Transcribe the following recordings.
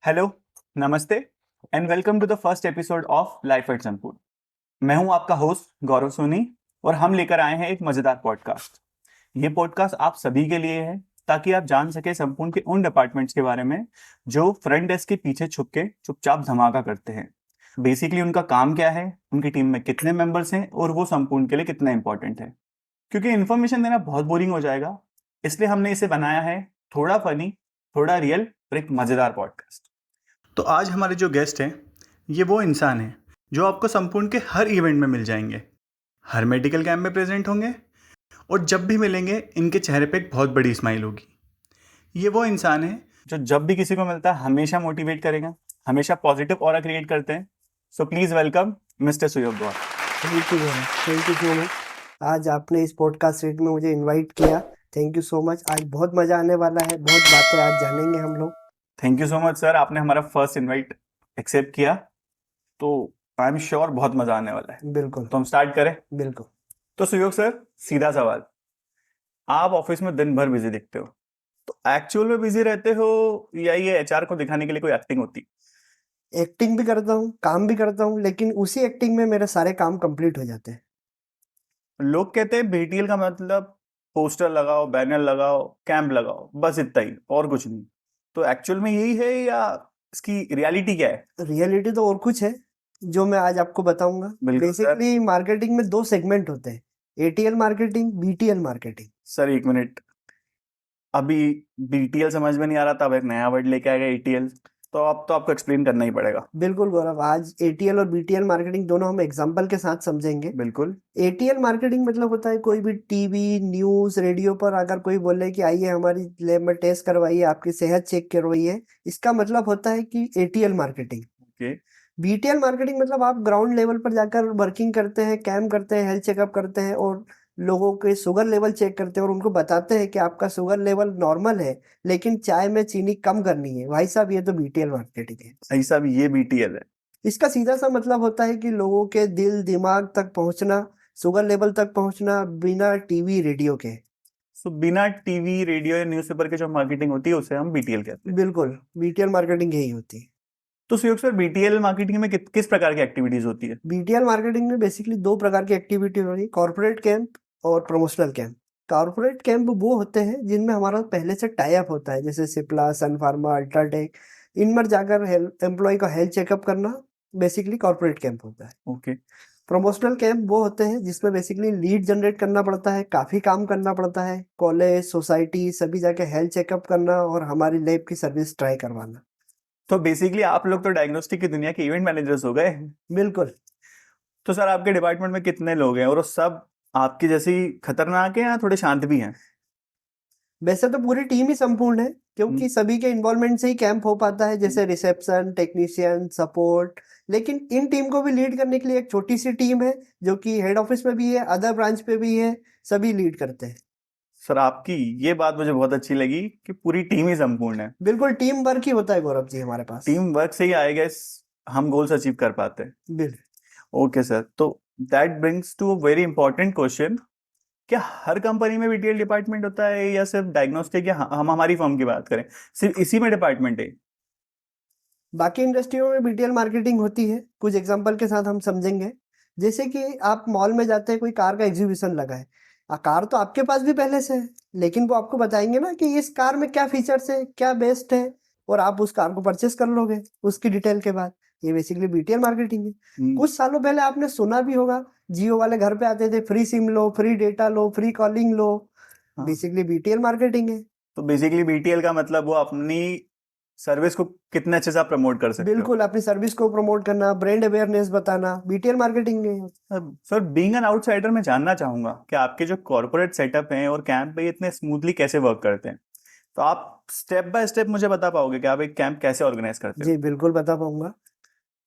Hello, नमस्ते and welcome to the first episode of life at Sampoorna. मैं हूं आपका होस्ट गौरव सोनी और हम लेकर आए हैं एक मजेदार पॉडकास्ट। ये पॉडकास्ट आप सभी के लिए है ताकि आप जान सके संपूर्ण के उन डिपार्टमेंट्स के बारे में जो फ्रंट डेस्क के पीछे छुप के चुपचाप धमाका करते हैं। बेसिकली उनका काम क्या है, उनकी टीम में कितने मेंबर्स हैं और वो संपूर्ण के लिए कितना इंपॉर्टेंट है। क्योंकि इन्फॉर्मेशन देना बहुत बोरिंग हो जाएगा, इसलिए हमने इसे बनाया है थोड़ा फनी, थोड़ा रियल और एक मजेदार पॉडकास्ट। तो आज हमारे जो गेस्ट हैं ये वो इंसान हैं जो आपको संपूर्ण के हर इवेंट में मिल जाएंगे, हर मेडिकल कैंप में प्रेजेंट होंगे और जब भी मिलेंगे इनके चेहरे पे एक बहुत बड़ी स्माइल होगी। ये वो इंसान है जो जब भी किसी को मिलता है हमेशा मोटिवेट करेगा, हमेशा पॉजिटिव ऑरा क्रिएट करते हैं। So please welcome mister Suyog Gaur. Thank you so much. आज आपने इस पॉडकास्ट सीरीज में मुझे इनवाइट किया, थैंक यू सो मच। आज बहुत मज़ा आने वाला है, बहुत बातें आज जानेंगे हम लोग। Thank you so much sir, आपने हमारा फर्स्ट इनवाइट एक्सेप्ट किया, तो आई एम श्योर बहुत मजा आने वाला है। बिल्कुल तो हम स्टार्ट करें। बिल्कुल। तो सुयोग सर, सीधा सवाल, आप ऑफिस में दिन भर बिजी दिखते हो, तो एक्चुअल में बिजी रहते हो या ये एचआर को दिखाने के लिए कोई एक्टिंग होती? एक्टिंग भी करता हूँ, काम भी करता हूँ, लेकिन उसी एक्टिंग में मेरे सारे काम कंप्लीट हो जाते हैं। लोग कहते हैं बीटीएल का मतलब पोस्टर लगाओ, बैनर लगाओ, कैंप लगाओ, बस इतना ही और कुछ नहीं। तो एक्चुअल में यही है या इसकी रियलिटी क्या है? रियलिटी तो और कुछ है जो मैं आज आपको बताऊंगा। बिल्कुल सर। बेसिकली मार्केटिंग में दो सेगमेंट होते हैं, ATL marketing, BTL marketing. Sir एक मिनट, अभी बीटीएल समझ में नहीं आ रहा था, अब एक नया वर्ड लेके आ गया एटीएल, तो अब तो आपको एक्सप्लेन करना ही पड़ेगा। बिल्कुल गौरव, आज एटीएल और बीटीएल मार्केटिंग दोनों हम एग्जांपल के साथ समझेंगे। बिल्कुल। एटीएल मार्केटिंग मतलब होता है कोई भी टीवी, न्यूज़, रेडियो पर अगर कोई बोले कि आइए हमारी लैब में टेस्ट करवाइए, आपकी सेहत चेक करवाइए, इसका मतलब होता है कि ATL marketing. Okay. BTL marketing मतलब आप ग्राउंड लेवल पर जाकर वर्किंग करते हैं, कैंप करते हैं, हेल्थ चेकअप करते हैं और लोगों के शुगर लेवल चेक करते हैं और उनको बताते हैं कि आपका शुगर लेवल नॉर्मल है, लेकिन चाय में चीनी कम करनी है। भाई साहब, ये तो बीटीएल मार्केटिंग है। ऐसा भी ये बीटीएल है? इसका सीधा सा मतलब होता है कि लोगों के दिल दिमाग तक पहुंचना, शुगर लेवल तक पहुंचना बिना टीवी रेडियो के। सो बिना टीवी रेडियो या न्यूज़पेपर के जो मार्केटिंग होती है उसे हम बीटीएल कहते हैं। बिल्कुल, बीटीएल मार्केटिंग यही होती है। तो सुयोग सर, बीटीएल मार्केटिंग में किस प्रकार की एक्टिविटीज होती है? बीटीएल मार्केटिंग में बेसिकली दो प्रकार की एक्टिविटी हो रही है, कॉर्पोरेट कैंप और प्रमोशनल कैंप। कॉर्पोरेट कैंप वो होते हैं जिनमें हमारा पहले से टाई अप होता है, जैसे सिप्ला, सन फार्मा, अल्ट्राटेक। इनमें जाकर एम्प्लॉय का हेल्थ चेकअप करना बेसिकली कॉर्पोरेट कैंप होता है। ओके। प्रमोशनल कैंप वो होते हैं जिसमें बेसिकली लीड जनरेट करना पड़ता है, काफ़ी काम करना पड़ता है, कॉलेज, सोसाइटी सभी जगह हेल्थ चेकअप करना और हमारी लैब की सर्विस ट्राई करवाना। तो बेसिकली आप लोग तो डायग्नोस्टिक की दुनिया के इवेंट मैनेजर्स हो गए। बिल्कुल। तो सर आपके डिपार्टमेंट में कितने लोग हैं और वो सब आपकी जैसी खतरनाक है या थोड़े शांत भी हैं? वैसे तो पूरी टीम ही संपूर्ण है, क्योंकि सभी के इन्वॉल्वमेंट से ही कैंप हो पाता है, जैसे रिसेप्शन, टेक्नीशियन, सपोर्ट। लेकिन इन टीम को भी लीड करने के लिए एक छोटी सी टीम है जो कि हेड ऑफिस में भी है, अदर ब्रांच पे भी है, सभी लीड करते हैं। सर आपकी ये बात मुझे बहुत अच्छी लगी कि पूरी टीम ही संपूर्ण है। बिल्कुल, टीम वर्क ही होता है गौरव जी हमारे पास। टीम वर्क से ही आई गेस हम गोल्स अचीव कर पाते हैं। बिल्कुल। ओके सर, तो that brings to a very important question, क्या हर कंपनी में बीटीएल डिपार्टमेंट होता है या सिर्फ डायग्नोस्टिक, या हम हमारी फर्म की बात करें सिर्फ इसी में डिपार्टमेंट है? बाकी इंडस्ट्रियों में बीटीएल मार्केटिंग होती है, कुछ एग्जांपल के साथ हम समझेंगे। जैसे कि आप मॉल में जाते हैं, कोई कार का एग्जीबिशन लगा है, कार तो आपके पास भी पहले से है, लेकिन वो आपको बताएंगे ना कि इस कार में क्या फीचर्स है, क्या बेस्ट है, और आप उस कार को परचेस कर लोगे उसकी डिटेल के बाद। ये बेसिकली बीटीएल मार्केटिंग है। कुछ सालों पहले आपने सुना भी होगा, जियो वाले घर पे आते थे, फ्री सिम लो, फ्री डेटा लो, फ्री कॉलिंग लो। हाँ। बेसिकली बीटीएल मार्केटिंग है। तो बेसिकली बीटीएल का मतलब वो अपनी सर्विस को कितने अच्छे से आप प्रमोट कर सकते हो। बिल्कुल, अपनी सर्विस को प्रमोट करना, ब्रांड अवेयरनेस बताना, बीटीएल मार्केटिंग है। सर बीइंग एन आउटसाइडर मैं जानना चाहूंगा कि आपके जो कॉर्पोरेट सेटअप हैं और कैंप पे इतने स्मूथली कैसे वर्क करते हैं। तो आप स्टेप बाय स्टेप मुझे बता पाओगे कि आप एक कैंप कैसे ऑर्गेनाइज करते हो? जी बिल्कुल बता पाऊंगा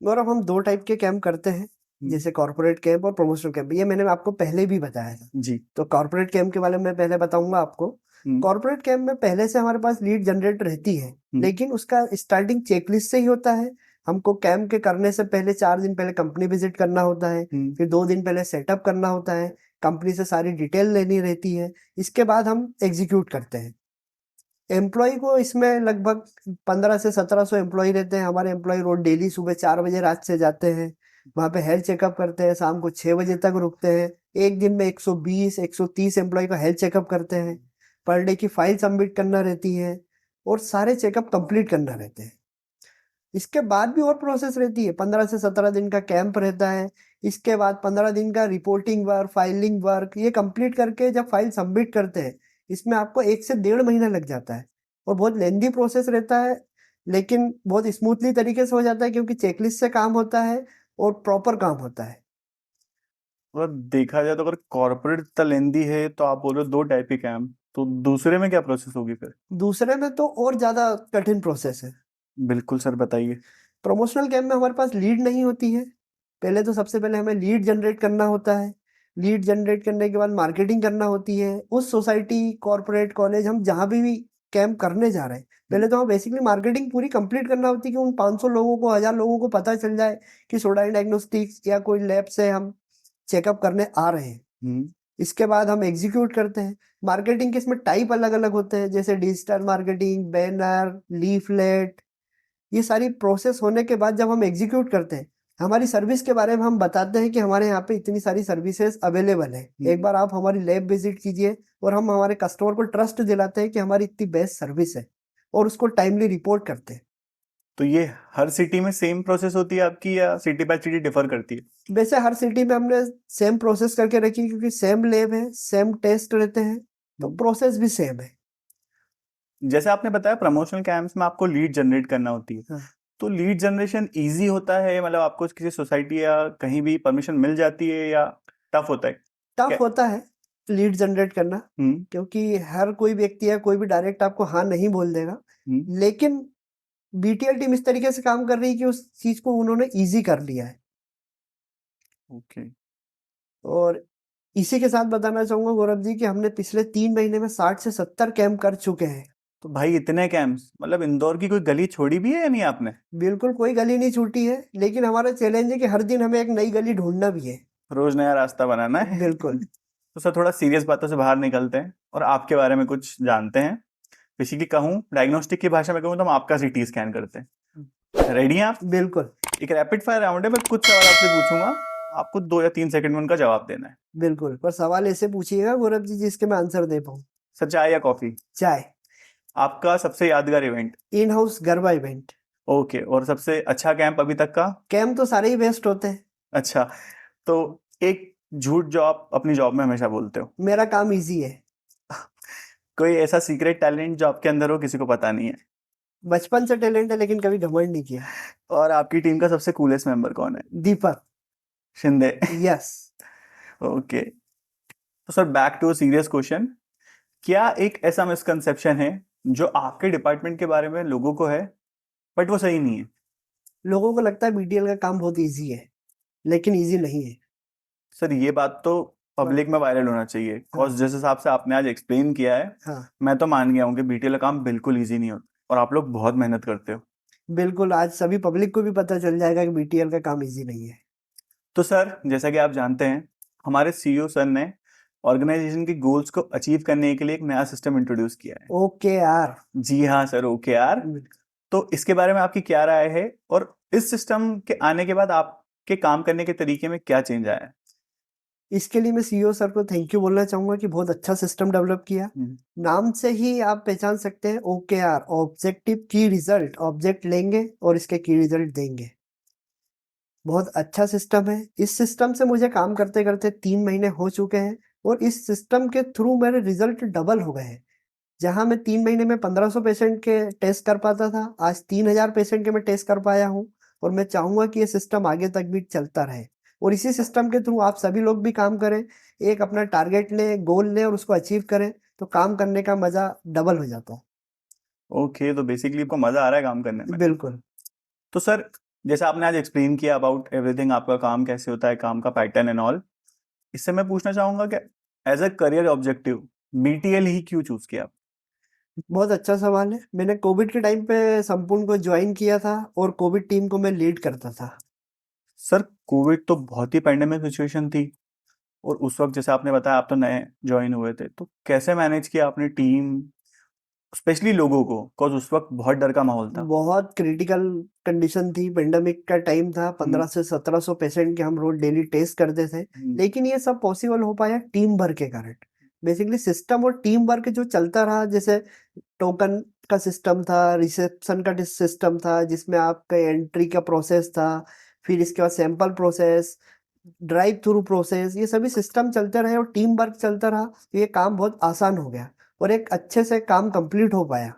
गौरव। हम दो टाइप के कैंप करते हैं, जैसे कॉर्पोरेट कैंप और प्रमोशनल कैंप। ये मैंने आपको पहले भी बताया था। जी। तो कॉर्पोरेट कैंप के बारे में पहले बताऊंगा आपको। कॉर्पोरेट कैंप में पहले से हमारे पास लीड जनरेट रहती है, लेकिन उसका स्टार्टिंग चेकलिस्ट से ही होता है। हमको कैंप के करने से पहले 4 दिन पहले कंपनी विजिट करना होता है, फिर 2 दिन पहले सेटअप करना होता है, कंपनी से सारी डिटेल लेनी रहती है, इसके बाद हम एग्जीक्यूट करते हैं। एम्प्लॉय को इसमें लगभग 1500 से 1700 एम्प्लॉय रहते हैं। हमारे एम्प्लॉय रोज डेली सुबह 4 बजे रात से जाते हैं, वहाँ पे हेल्थ चेकअप करते हैं, शाम को 6 बजे तक रुकते हैं। एक दिन में 120-130 एम्प्लॉय का हेल्थ चेकअप करते हैं। पर डे की फाइल सबमिट करना रहती है और सारे चेकअप कंप्लीट करना रहते हैं। इसके बाद भी और प्रोसेस रहती है, 15 से 17 दिन का कैंप रहता है। इसके बाद 15 दिन का रिपोर्टिंग वर्क, फाइलिंग वर्क, ये कंप्लीट करके जब फाइल सबमिट करते हैं, इसमें आपको 1 से 1.5 महीना लग जाता है और बहुत लेंदी प्रोसेस रहता है, लेकिन बहुत स्मूथली तरीके से हो जाता है क्योंकि चेकलिस्ट से काम होता है और प्रॉपर काम होता है। और देखा जाए तो अगर कॉर्पोरेट इतना लेंदी है तो आप बोल रहे हो 2 टाइप के कैंप, तो दूसरे में क्या प्रोसेस होगी फिर? दूसरे में तो और ज़्यादा कठिन प्रोसेस है। बिल्कुल सर, बताइए। प्रमोशनल कैंप में हमारे पास लीड नहीं होती है। पहले तो सबसे पहले हमें लीड जनरेट करना होता है। लीड जनरेट करने के बाद मार्केटिंग करना होती है। उस सोसाइटी, कॉर्पोरेट, कॉलेज, हम जहाँ भी कैंप करने जा रहे हैं, पहले तो हमें बेसिकली मार्केटिंग पूरी कंप्लीट करना होती है कि उन 500 लोगों को, 1000 लोगों को पता चल जाए कि सोडाइन डायग्नोस्टिक्स या कोई लैब से हम चेकअप करने आ रहे हैं। हम्म। इसके बाद हम एग्जीक्यूट करते हैं। मार्केटिंग के इसमें टाइप अलग अलग होते हैं, जैसे डिजिटल मार्केटिंग, बैनर, लीफलेट। ये सारी प्रोसेस होने के बाद जब हम एग्जीक्यूट करते हैं, हमारी सर्विस के बारे में हम बताते हैं कि हमारे यहाँ पे इतनी सारी सर्विसेज अवेलेबल है, एक बार आप हमारी लैब विजिट कीजिए। और हम हमारे कस्टमर को ट्रस्ट दिलाते हैं कि हमारी इतनी बेस्ट सर्विस है और उसको टाइमली रिपोर्ट करते हैं। तो ये हर सिटी में सेम प्रोसेस होती है आपकी या सिटी बाय सिटी डिफर करती है? वैसे हर सिटी में हमने सेम प्रोसेस करके रखी है क्योंकि सेम लैब है, सेम टेस्ट रहते हैं, तो प्रोसेस भी सेम है। जैसे आपने बताया प्रमोशनल कैंप्स में आपको लीड जनरेट करना होती है, हाँ। तो लीड जनरेशन इजी होता है, मतलब आपको किसी सोसाइटी या कहीं भी परमिशन मिल जाती है या टफ होता है? टफ क्या? होता है लीड जनरेट करना, क्योंकि हर कोई व्यक्ति है, कोई भी डायरेक्ट आपको हाँ नहीं बोल देगा। लेकिन बीटीएल टीम इस तरीके से काम कर रही है कि उस चीज को उन्होंने इजी कर लिया है। ओके। और इसी के साथ बताना चाहूंगा गौरव जी कि हमने पिछले 3 महीने में 60 से 70 कैंप कर चुके हैं। तो भाई इतने कैंप्स, मतलब इंदौर की कोई गली छोड़ी भी है या नहीं आपने? बिल्कुल कोई गली नहीं छूटी है, लेकिन हमारा चैलेंज है कि हर दिन हमें एक नई गली ढूंढना भी है। रोज नया रास्ता बनाना है। बिल्कुल। तो सर थोड़ा सीरियस बातों से बाहर निकलते हैं और आपके बारे में कुछ जानते हैं। बेसिकली कहूँ, डायग्नोस्टिक की भाषा में कहूँ तो हम आपका सीटी स्कैन करते हैं। रेडी हैं आप? बिल्कुल। एक रैपिड फायर राउंड है, मैं कुछ सवाल आपसे पूछूंगा, आपको 2 या 3 सेकंड में उनका जवाब देना है। बिल्कुल, पर सवाल ऐसे पूछिएगा गौरव जी जिसके मैं आंसर दे पाऊँ। सर चाय या कॉफी? चाय। आपका सबसे यादगार event? In house garba event. Okay, और सबसे अच्छा कैंप अभी तक का? कैंप तो सारे ही बेस्ट होते हैं। अच्छा, तो एक झूठ जो आप अपनी जॉब में हमेशा बोलते हो? मेरा काम इजी है। कोई ऐसा सीक्रेट टैलेंट जो आपके अंदर हो, किसी को पता नहीं है? बचपन से टैलेंट है लेकिन कभी घमंड नहीं किया। और आपकी टीम का सबसे कूलेस्ट मेंबर कौन है? दीपक। शिंदे। यस। ओके, तो sir back to serious question. क्या एक ऐसा मिसकंसेप्शन है जो आपके डिपार्टमेंट के बारे में लोगों को है बट वो सही नहीं है? लोगों को लगता है बीटीएल का काम बहुत इजी है, लेकिन इजी नहीं है। सर ये बात तो पब्लिक में वायरल होना चाहिए, कॉज जिस हिसाब से आपने आज एक्सप्लेन किया है, हाँ। मैं तो मान गया हूँ कि बीटीएल का काम बिल्कुल इजी नहीं होता और आप लोग बहुत मेहनत करते हो। बिल्कुल, आज सभी पब्लिक को भी पता चल जाएगा कि बीटीएल का काम इजी नहीं है। तो सर जैसा कि आप जानते हैं, हमारे सीईओ सर ने ऑर्गेनाइजेशन के गोल्स को अचीव करने के लिए एक नया सिस्टम इंट्रोड्यूस किया है। ओके यार। जी हाँ सर, ओके यार। तो इसके बारे में आपकी क्या राय है और इस सिस्टम के आने के बाद आपके काम करने के तरीके में क्या चेंज आया है? इसके लिए मैं सीईओ सर को थैंक यू बोलना चाहूंगा कि बहुत अच्छा सिस्टम डेवलप किया। नाम से ही आप पहचान सकते हैं, ओकेआर, ऑब्जेक्टिव की रिजल्ट। ऑब्जेक्ट लेंगे और इसके की रिजल्ट देंगे। बहुत अच्छा सिस्टम है। इस सिस्टम से मुझे काम करते करते 3 महीने हो चुके हैं और इस सिस्टम के थ्रू मेरे रिजल्ट डबल हो गए हैं। जहां मैं 3 महीने में 1500 पेशेंट के टेस्ट कर पाता था, आज 3000 पेशेंट के मैं टेस्ट कर पाया हूं। और मैं चाहूंगा कि ये सिस्टम आगे तक भी चलता रहे और इसी सिस्टम के थ्रू आप सभी लोग भी काम करें। एक अपना टारगेट लें, गोल लें और उसको अचीव करें, तो काम करने का मजा डबल हो जाता है। ओके, तो बेसिकली आपको मजा आ रहा है काम करने में? बिल्कुल। तो सर जैसा आपने आज एक्सप्लेन किया अबाउट एवरीथिंग, आपका काम कैसे होता है, काम का पैटर्न एंड ऑल, इससे मैं पूछना चाहूंगा कि as a career objective BTL ही क्यों चूज किया? बहुत अच्छा सवाल है। मैंने कोविड के टाइम पे संपूर्ण को ज्वाइन किया था और कोविड टीम को मैं लीड करता था। सर कोविड तो बहुत ही पैंडेमिक सिचुएशन थी और उस वक्त जैसे आपने बताया आप तो नए ज्वाइन हुए थे, तो कैसे मैनेज किया आपने टीम स्पेशली लोगों को, बिकॉज उस वक्त बहुत डर का माहौल था। बहुत क्रिटिकल कंडीशन थी, पेंडेमिक का टाइम था, 15 से 1700 पेशेंट के हम रोज डेली टेस्ट करते थे। लेकिन ये सब पॉसिबल हो पाया टीम वर्क के कारण। बेसिकली सिस्टम और टीम वर्क जो चलता रहा, जैसे टोकन का सिस्टम था, रिसेप्शन का सिस्टम था, जिसमें आपका एंट्री का प्रोसेस था, फिर इसके बाद sample process, drive through process, ये सभी सिस्टम चलते रहे और टीम वर्क चलता रहा, तो ये काम बहुत आसान हो गया और एक अच्छे से काम कंप्लीट हो पाया।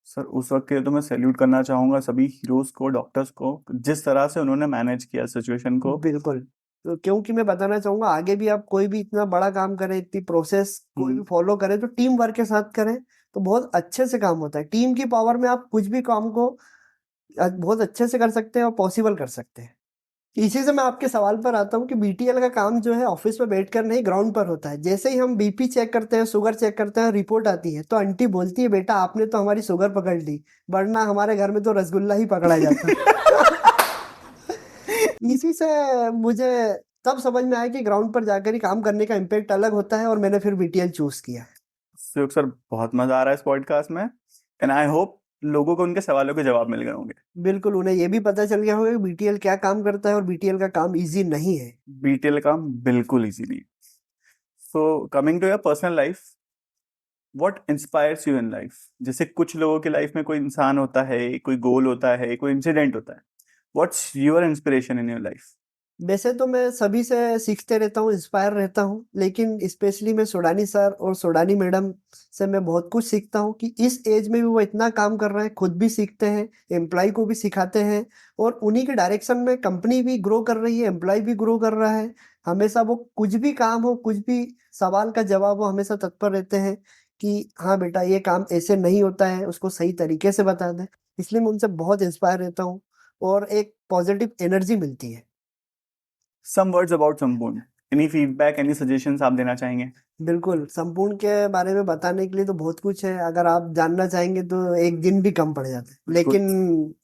सर उस वक्त के लिए तो मैं सैल्यूट करना चाहूंगा सभी हीरोज को, डॉक्टर्स को, जिस तरह से उन्होंने मैनेज किया सिचुएशन को। बिल्कुल। तो क्योंकि मैं बताना चाहूंगा, आगे भी आप कोई भी इतना बड़ा काम करें, इतनी प्रोसेस कोई भी फॉलो करें, तो टीम वर्क के साथ करें तो बहुत अच्छे से काम होता है। टीम की पावर में आप कुछ भी काम को बहुत अच्छे से कर सकते हैं और पॉसिबल कर सकते हैं। इसी से मैं आपके सवाल पर आता हूँ कि बीटीएल का काम जो है ऑफिस में बैठकर नहीं, ग्राउंड पर होता है। जैसे ही हम बीपी चेक करते हैं, शुगर चेक करते हैं, रिपोर्ट आती है, तो आंटी बोलती है, बेटा आपने तो हमारी शुगर पकड़ ली, वरना हमारे घर में तो रसगुल्ला ही पकड़ा जाता। इसी से मुझे तब समझ में आया कि ग्राउंड पर जाकर ही काम करने का इम्पैक्ट अलग होता है, और मैंने फिर बीटीएल चूज किया। सुयोग सर बहुत मजा आ रहा है इस पॉडकास्ट में, एंड आई होप लोगों को उनके सवालों के जवाब मिल गए होंगे। बिल्कुल, उन्हें ये भी पता चल गया होगा कि बीटीएल क्या काम करता है और बीटीएल का काम इजी नहीं है। बीटीएल काम बिल्कुल इजी नहीं। So coming to your personal life, what inspires you in life? जैसे कुछ लोगों की लाइफ में कोई इंसान होता है, कोई गोल होता है, कोई इंसिडेंट होता है। What's your inspiration in your life? वैसे तो मैं सभी से सीखते रहता हूँ, इंस्पायर रहता हूँ, लेकिन स्पेशली मैं सोडानी सर और सोडानी मैडम से मैं बहुत कुछ सीखता हूँ कि इस एज में भी वो इतना काम कर रहे हैं, खुद भी सीखते हैं, एम्प्लॉय को भी सिखाते हैं, और उन्हीं के डायरेक्शन में कंपनी भी ग्रो कर रही है, एम्प्लॉय भी ग्रो कर रहा है। हमेशा वो कुछ भी काम हो, कुछ भी सवाल का जवाब हो, हमेशा तत्पर रहते हैं कि हाँ बेटा ये काम ऐसे नहीं होता है, उसको सही तरीके से बता दें। इसलिए मैं उनसे बहुत इंस्पायर रहता हूँ और एक पॉजिटिव एनर्जी मिलती है। सम वर्ड्स अबाउट संपूर्ण, एनी फीडबैक, एनी सजेशंस आप देना चाहेंगे? बिल्कुल, संपूर्ण के बारे में बताने के लिए तो बहुत कुछ है, अगर आप जानना चाहेंगे तो एक दिन भी कम पड़ जाता है। लेकिन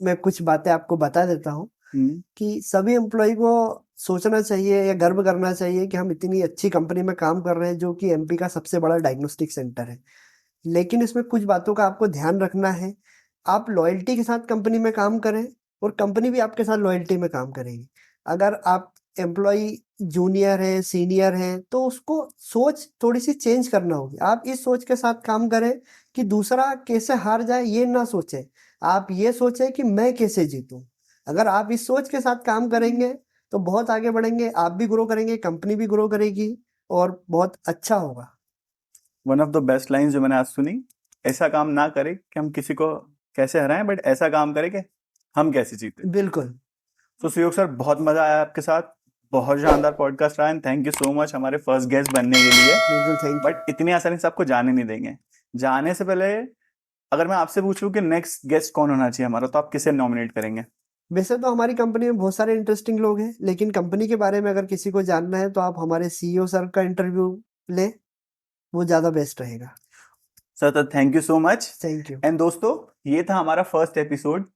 मैं कुछ बातें आपको बता देता हूँ कि सभी एम्प्लॉय को सोचना चाहिए या गर्व करना चाहिए कि हम इतनी अच्छी कंपनी में काम कर रहे हैं, जो कि एमपी का सबसे बड़ा डायग्नोस्टिक सेंटर है। लेकिन इसमें कुछ बातों का आपको ध्यान रखना है। आप लॉयल्टी के साथ कंपनी में काम करें और कंपनी भी आपके साथ लॉयल्टी में काम करेगी। अगर आप एम्प्लॉय जूनियर है, सीनियर है, तो उसको सोच थोड़ी-सी चेंज करना होगी। आप इस सोच के साथ काम करें कि दूसरा कैसे हार जाए, ये ना सोचें। आप ये सोचें कि मैं कैसे जीतूँ। अगर आप इस सोच के साथ काम करेंगे, तो बहुत आगे बढ़ेंगे, आप भी ग्रो करेंगे, कंपनी भी ग्रो करेगी और बहुत अच्छा होगा। One of the best lines जो मैंने आज सुनी, ऐसा काम ना करें कि हम किसी को कैसे हराएं, बट ऐसा काम करें कि हम कैसे जीते। बिल्कुल। तो सुयोग सर बहुत मजा आया आपके साथ, बहुत शानदार पॉडकास्ट रहा, and thank you so much हमारे फर्स्ट गेस्ट बनने के लिए। बिल्कुल, थैंक यू। बट इतनी आसानी से आपको जाने नहीं देंगे। जाने से पहले अगर मैं आपसे पूछूं कि नेक्स्ट गेस्ट कौन होना चाहिए हमारा, तो आप किसे नॉमिनेट करेंगे? वैसे तो हमारी कंपनी में बहुत सारे इंटरेस्टिंग लोग हैं, लेकिन कंपनी के बारे में अगर किसी को जानना है तो आप हमारे सीईओ सर का इंटरव्यू लें, वो ज़्यादा बेस्ट रहेगा। सर तो thank you so much. Thank you. And दोस्तों, ये था हमारा फर्स्ट एपिसोड।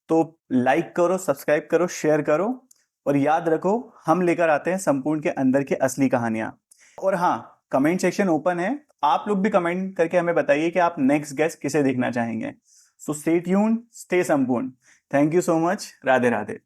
तो लाइक करो, सब्सक्राइब करो, शेयर करो, और याद रखो हम लेकर आते हैं संपूर्ण के अंदर की असली कहानियां। और हाँ, कमेंट सेक्शन ओपन है, आप लोग भी कमेंट करके हमें बताइए कि आप नेक्स्ट गेस्ट किसे देखना चाहेंगे। सो स्टे ट्यून्ड, स्टे संपूर्ण। Thank you so much. Radhe Radhe.